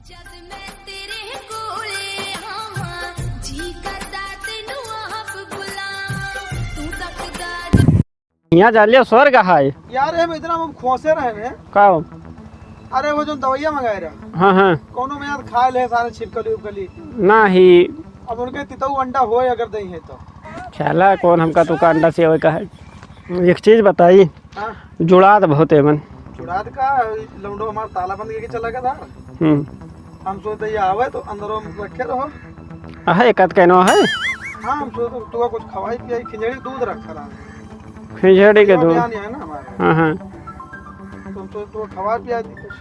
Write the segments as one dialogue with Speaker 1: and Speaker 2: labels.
Speaker 1: यहाँ जा लिया स्वर्ग है
Speaker 2: यार हम इतना हम खोसे रहे हैं
Speaker 1: का।
Speaker 2: अरे वो जो दवाइयाँ मंगाए रहे
Speaker 1: हाँ हाँ
Speaker 2: कोनो में यार खा ले सारे छिपकली उपकली
Speaker 1: ना ही
Speaker 2: अब उनके तितऊ अंडा हो अगर दही है तो
Speaker 1: चला कौन हमका तो अंडा से का है। एक चीज बताई
Speaker 2: हाँ
Speaker 1: जुड़ात बहुत है मन
Speaker 2: चुराद का लौंडो हमारा ताला बंद करके चला गया था। हम सोचते ये आवे तो अंदरों में रखे रहो।
Speaker 1: है एक कहना है।
Speaker 2: हाँ हम सोचते तू कुछ खवाई पियाई खिचड़ी दूध रखा रहा
Speaker 1: खिचड़ी के दूध
Speaker 2: है ना हमारे।
Speaker 1: हाँ हाँ
Speaker 2: तुम तो खवा पिया दी कुछ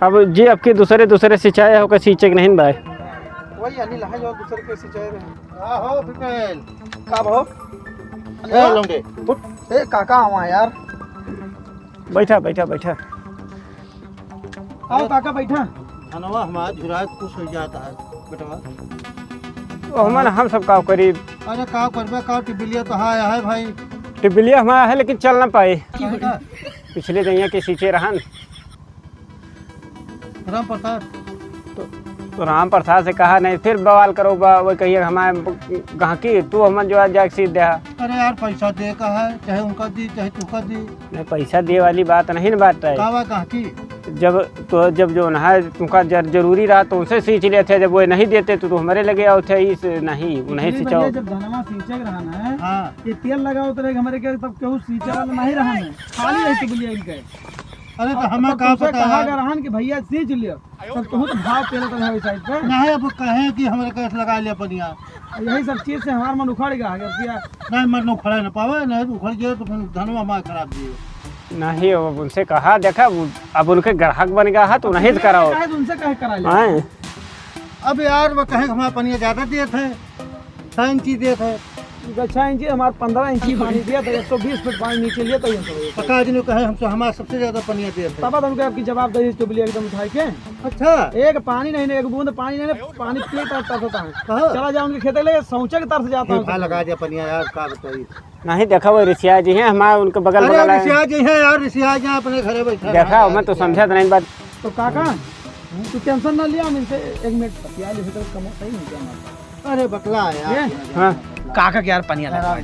Speaker 1: अब जी आपकी दूसरे सिंचाई होकर सींचे के नहीं भाई
Speaker 2: वही अनिल है जो दूसरे के सिंचाई रहे
Speaker 3: हो पिपेल
Speaker 2: का भाव
Speaker 3: लौंडे
Speaker 2: ए काका हुआ यार
Speaker 1: बैठा बैठा बैठा
Speaker 2: आओ काका बैठा
Speaker 3: धनवा हमारा झुरात कुछ हो जाता है बेटवा।
Speaker 1: हमन हम सब का करी
Speaker 3: अरे का करबे का टिबिलिया तो है भाई।
Speaker 1: टिबिलिया हमारा है लेकिन चल ना पाए
Speaker 3: का
Speaker 1: पिछले दैया के सींचे रहन
Speaker 3: राम प्रसाद
Speaker 1: तो राम प्रसाद से कहा नहीं फिर बवाल करो वो कहिए हमारे गहकी तू हमन जो जाके सीध दे।
Speaker 3: अरे यार पैसा दे का है चाहे उनका दी चाहे तुका दी।
Speaker 1: नहीं पैसा दे वाली बात नहीं ना बात है।
Speaker 3: कावा कहाँ की
Speaker 1: जब जो है तुमका जरूरी रहा तो उनसे सींच लिए थे जब वो नहीं देते तो हमारे लगे आओ थे इस नहीं वो नहीं सींचाओ।
Speaker 2: जब धनमा सींचे रहा है
Speaker 3: हाँ
Speaker 2: ये तेल लगाओ तो हमारे के तब केहू सींचे वाला नहीं रहा है खाली रही टिबिलिया इनके।
Speaker 3: अरे तो हमें कहा पता
Speaker 2: कहा
Speaker 3: है
Speaker 2: रहन कि भैया सींच लियो तब बहुत भाव पेले तो है साइड पे
Speaker 3: नहीं अब कहे कि हमारे कैसे लगा लिया पनिया।
Speaker 2: यही सब चीज से हमारा मन उखड़ गया है।
Speaker 3: नहीं मन उखड़ा न पावे नहीं तो उखड़ गया तो फिर धनवा हमारा खराब दिए।
Speaker 1: नहीं अब उनसे कहा देखा अब उनके ग्राहक बन गया है तो नहीं कराओ
Speaker 2: उनसे कहे करा लिया।
Speaker 3: अब यार वो कहे हमारा पनिया ज्यादा दिए थे 6 इंची दिए थे
Speaker 2: 6 इंची हमारे 15 इंची पानी दिया था 120 फीट पानी नीचे लिया था।
Speaker 3: प्रकाश जी ने कहे हमसे हमारा सबसे ज्यादा पनिया दिए थे।
Speaker 2: तब उनके आपकी जवाब दे टिबिलिया एकदम उठाई के
Speaker 3: अच्छा
Speaker 2: एक पानी नहीं एक बूंद पानी नहीं पानी पी तरस होता है।
Speaker 3: कहा
Speaker 2: चला जाओ उनके खेते ले सौचे के तरस जाता
Speaker 3: खा लगा दिया पनिया यार का बताइए।
Speaker 1: नहीं देखा वो ऋषिया जी है हमारे उनके बगल
Speaker 3: अरे
Speaker 1: बगल
Speaker 3: ऋषिया जी है यार ऋषिया जी अपने घरे बैठे
Speaker 1: देखा मैं तो समझा नहीं बात।
Speaker 2: तो काका तू टेंशन ना लिया इनसे 1 मिनट बतिया ले तो कम सही नहीं किया।
Speaker 3: अरे बतला यार
Speaker 1: हाँ
Speaker 2: काका के यार पनिया लगा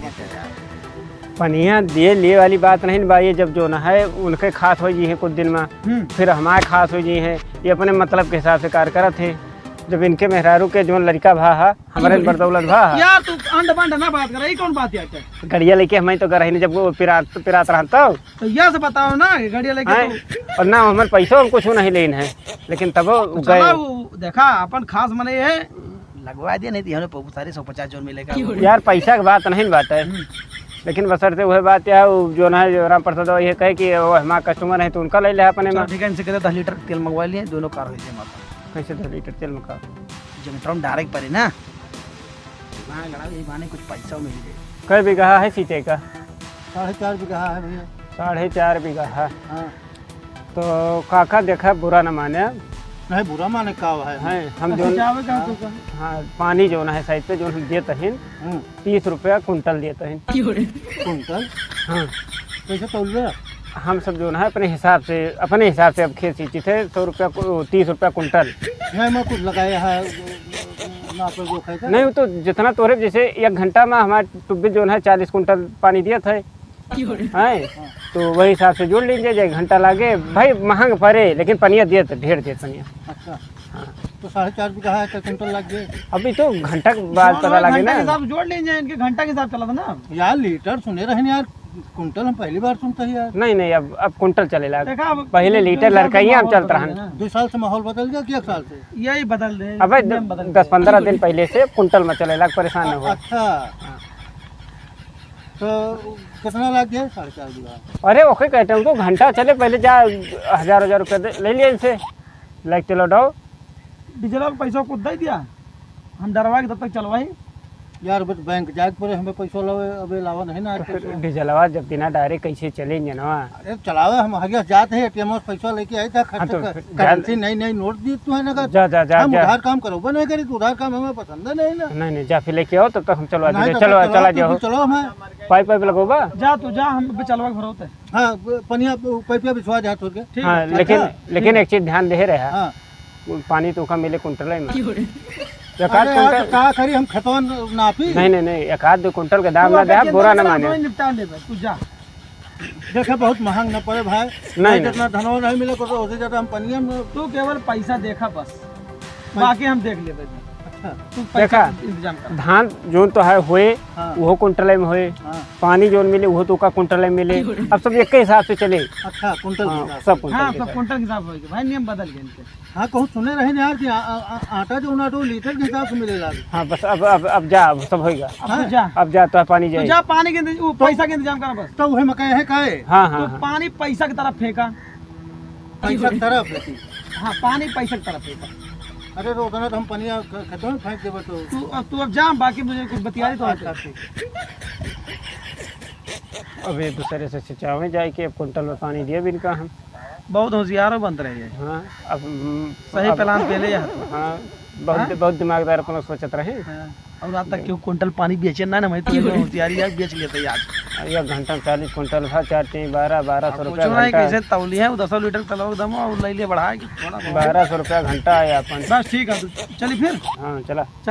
Speaker 1: पनिया दे लिए वाली बात नहीं भाई। जब जो न है उनके खास हो जी है कुछ दिन में फिर हमारे खास हो जी है ये अपने मतलब के हिसाब से कार्य करत है। जब इनके मेहरारू के जो लड़का भा है हमारे बरदौलत भा है
Speaker 2: यार तू अंड बंड ना बात कर कौन बात यार
Speaker 1: गड़िया लेके हमें तो घर जब वो पिरात रहता
Speaker 2: तो यह से बताओ ना गाड़िया लेके
Speaker 1: और ना हमारे पैसों हम कुछ नहीं लेन है लेकिन तब गए
Speaker 2: देखा अपन खास मने है लगवा दिया नहीं दिया हमने सारे 150 जोन मिलेगा
Speaker 1: यार पैसा की बात नहीं बात है लेकिन बसरते वह बात है जो ना जो राम प्रसाद ये कहे कि वो हमारा कस्टमर है तो उनका ले ले अपने में।
Speaker 2: ठीक है इनसे कहते 10 लीटर तेल मंगवा लिए दोनों कार हुई
Speaker 1: कैसे 10 लीटर तेल में का
Speaker 2: जनरेटर डायरेक्ट पड़े ना माने कुछ पैसा मिल गए।
Speaker 1: कई बीघा है सींचे का
Speaker 3: 4.5 बीघा है भैया
Speaker 1: 4.5 बीघा है।
Speaker 3: हाँ
Speaker 1: तो काका देखा बुरा न माने
Speaker 3: नहीं बुरा माने का है
Speaker 1: हम जो हाँ पानी जो है साइड पे जो हम देते हैं 30 रुपया कुंटल देते हैं
Speaker 3: कुंटल। हाँ कैसे तौल रहे
Speaker 1: हम सब जो है अपने हिसाब से अब खेत सींची थे 100 रुपया 30 रुपया कुंटल।
Speaker 3: मैं कुछ लगाया है
Speaker 1: नहीं तो जितना तोरे जैसे 1 घंटा में हमारे टुब्बी जो है 40 कुंटल पानी दिया था है तो वही हिसाब से जोड़ लीजिए 1 घंटा लागे भाई महंग पड़े लेकिन पनिया दिए तो ढेर दे पनिया।
Speaker 3: अच्छा हाँ तो 4.5 बीघा है तो कुंटल लग गए।
Speaker 1: अभी तो घंटा के बाद पता लगे ना
Speaker 2: हिसाब जोड़ लीजिए इनके घंटा के हिसाब चला था ना
Speaker 3: यार लीटर सुने रहे यार कुंटल हम पहली बार सुनते हैं यार।
Speaker 1: नहीं अब कुंटल चलेगा पहले लीटर लड़कइया हम चलता रहा
Speaker 3: 2 साल से माहौल बदल गया कि 1 साल से
Speaker 2: यही बदल दे
Speaker 1: अब 10-15 दिन पहले से कुंटल में चलेगा परेशान न हो।
Speaker 3: अच्छा तो कितना लग गया 4.5 बीघा।
Speaker 1: अरे ओके कहते हैं तो घंटा चले पहले जा 1000 रुपया ले लिया इनसे लाइक चलो डाओ
Speaker 2: डीजल पैसा कुछ दे दिया हम डरवा के तब तक चलवाई
Speaker 3: यार बस बैंक जाके पड़े हमें पैसा लावे अबे लावा नहीं ना आज पैसा।
Speaker 1: डीजलवा जब बिना डायरेक्ट कैसे चले जनवा।
Speaker 3: अरे चलावे हम आगे जाते हैं एटीएम से पैसा लेके आए था खर्च
Speaker 1: तो
Speaker 3: कर
Speaker 1: फिर
Speaker 3: करेंसी नई नई नोट दी तू है ना का
Speaker 1: जा जा जा
Speaker 3: हम
Speaker 1: जा
Speaker 3: उधार काम करो नहीं करी तो उधार काम हमें पसंद है नहीं ना।
Speaker 1: नहीं नहीं जा फिर लेके आओ तब तक हम चलवा
Speaker 3: नहीं
Speaker 1: देंगे।
Speaker 3: तो
Speaker 1: चलो चला
Speaker 3: तू
Speaker 1: जाओ।
Speaker 3: चलो हमें
Speaker 1: पाइप पाइप लगोबा।
Speaker 2: जा तू जा, हम पे चलवा भरो होते।
Speaker 3: हाँ पनिया पैपिया बिछवा जा छोड़ के।
Speaker 1: हाँ लेकिन एक चीज ध्यान दे रहा
Speaker 3: हाँ
Speaker 1: पानी तो का मिले कुंटल में एक आध
Speaker 3: अरे यार
Speaker 1: कुंटल।
Speaker 3: तो का करी हम खतवन नापी
Speaker 1: नहीं एक आध 2 कुंटल के दाम ना दे आप बुरा ना माने।
Speaker 2: निपटा ले तू जा।
Speaker 3: देखे बहुत महंग न पड़े भाई
Speaker 1: नहीं।
Speaker 3: जितना धनवा नहीं मिले तो उससे ज्यादा हम पनिया में।
Speaker 2: तू केवल पैसा देखा बस, बाकी हम देख लेते।
Speaker 3: अच्छा
Speaker 2: तू
Speaker 1: देखा
Speaker 2: इंतजाम कर।
Speaker 1: धान जोन तो है हुए
Speaker 3: हाँ
Speaker 1: वो कुंटल में हुए,
Speaker 3: हाँ
Speaker 1: पानी जोन मिले वो तो का कुंटल में मिले। अब सब एक के हिसाब से चले।
Speaker 3: अच्छा कुंटल के
Speaker 1: हाँ,
Speaker 3: हिसाब से।
Speaker 1: सब कुंटल
Speaker 2: हाँ
Speaker 1: के
Speaker 2: सब
Speaker 1: हिसाब
Speaker 2: कुंटल के हिसाब हो गए भाई, नियम बदल गए इनके।
Speaker 3: हाँ कहूँ सुने रहे यार कि आटा जो ना तो लीटर के हिसाब से मिलेगा।
Speaker 1: से। हाँ बस अब जा अब सब होएगा।
Speaker 2: अब तू जा,
Speaker 1: अब जा तो पानी
Speaker 2: तू
Speaker 1: जाए।
Speaker 2: जा पानी के वो पैसा के इंतजाम कर बस।
Speaker 3: तो वही मकई है काहे
Speaker 1: हाँ
Speaker 2: तो
Speaker 1: हाँ
Speaker 2: पानी पैसा की तरफ फेंका।
Speaker 3: पैसा की तरफ लेती।
Speaker 2: हाँ पानी पैसा की तरफ फेंका।
Speaker 3: अरे तो उतना तो हम पनिया खतवन फेंक देबे तो।
Speaker 2: तू अब जा, बाकी मुझे कुछ बतिया तो
Speaker 3: अच्छा, ठीक।
Speaker 1: अब एक दूसरे से सिंचावे जाए कि अब कुंटल में पानी दिए भी इनका हम।
Speaker 2: बहुत होशियार बन रहे हैं।
Speaker 1: हाँ अब
Speaker 2: सही प्लान पहले या
Speaker 1: हाँ बहुत दिमागदार अपना सोचत रहे।
Speaker 2: और आज तक क्यों कुंटल पानी बेचे ना मैं तो होशियारी यार बेच लेते आज।
Speaker 1: 1 घंटा में 40 कुंटल था 1200 रुपया
Speaker 2: पूछो ना
Speaker 1: घंटा।
Speaker 2: कैसे तौली है, 10 लीटर तलाव दम और ले बढ़ा के थोड़ा
Speaker 1: 1200 रुपया घंटा आया अपन।
Speaker 2: बस ठीक है, चलिए फिर।
Speaker 1: हाँ चला।